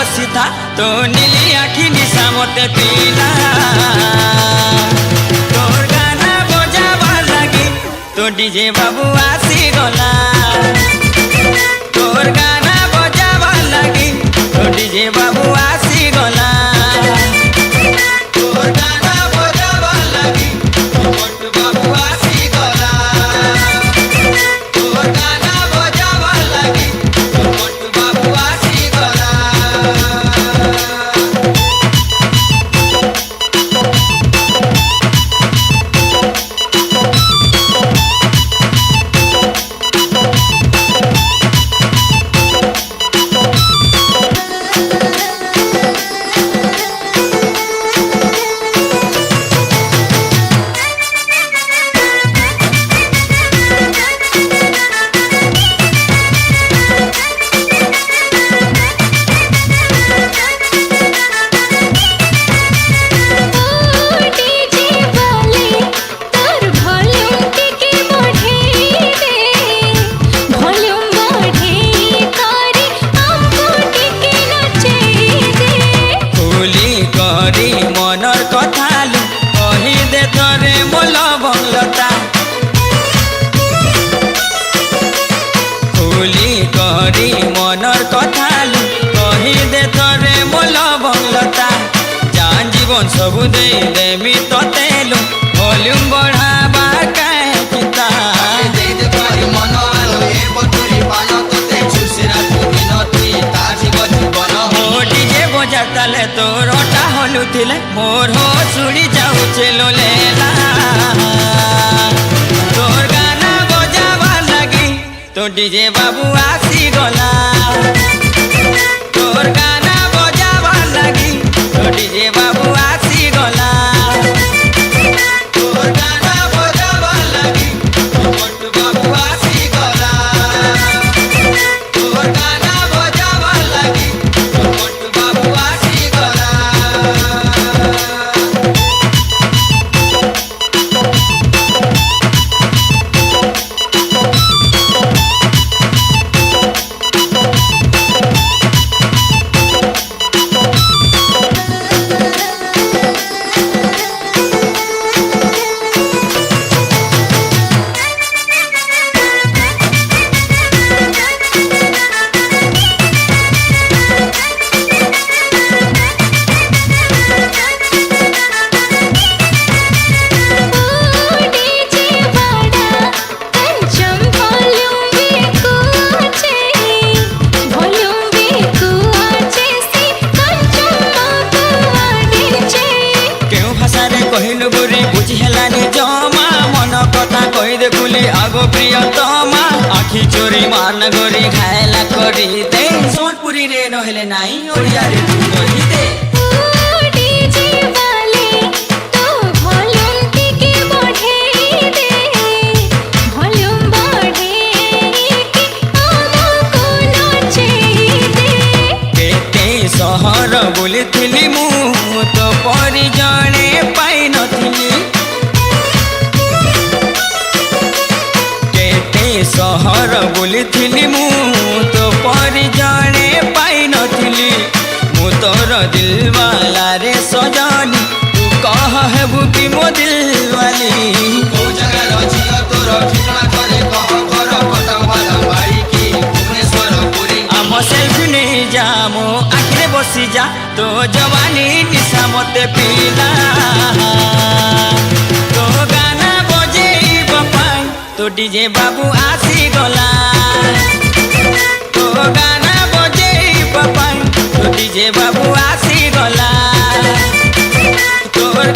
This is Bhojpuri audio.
बसी था तो नीली आखी निशा मते पीला तोर गाना बजावा लगी तो डीजे बाबू आसी गला तोर गाना बजावा लगी तो डीजे बाबू आसी गला तोर गाना बजावा लगी तो मोटू बाबू आसी गला तोर गाना बजावा लगी तो मोटू बाबू आसी गला मनर कथालु कही दे तोरे मोल बंगलता खुली करी मनर कथालु कही दे तोरे मोल बंगलता जान जीवन सबु दे देमी ततेलु वॉल्यूम बढ़ावा काहे चिंता दे दे करी मनवालो ए बटुरी पालो तते छुसेरा तुमिनती ताजी गजीवन हो डीजे बजा ताले तोर ओटा हलु थिले मोर हो सुड़ी जाऊ चलो लेला तोर गाना बजावा लगी तो डीजे बाबू आसी गला तोर गाना बजावा लगी तो डीजे बाबू आसी गला तोर गाना बजावा लगी तो मोटू बाबू आसी गला तोर गाना बजावा लगी तो मोटू बाबू आसी गला कहलु बुरी बुझी हेलानी जमा मन कथा कही दे बुली आगो प्रियतमा आखि चोरी मान गोरी घायला करी दे सोनपुरी रे नहेले नाई ओडिया रे तू कही दे डीजे वाले तो वॉल्यूम के बढ़े दे वॉल्यूम बढ़े कि हमको नाचे दे केते सहर बुलिथिली मु तो परि जणे पाई नथिली केते सहर बुलिथिली मु तो परि जणे पाई नथिली मु तोर दिलवाला रे सजनी तू कह हेबु कि मो दिलवाली को जगह रजिया तोर ठिकाना करे कह कर पटवाला बाड़ी की भुवनेश्वर पुरी आम सेल्फी नहीं जा मो आखिरे बसी जा तो जवानी निशा मते पीला तो गाना बजेइबा पाई तो डीजे बाबू आसी गला तो गाना बजेइबा पाई तो डीजे बाबू आसी गला तोर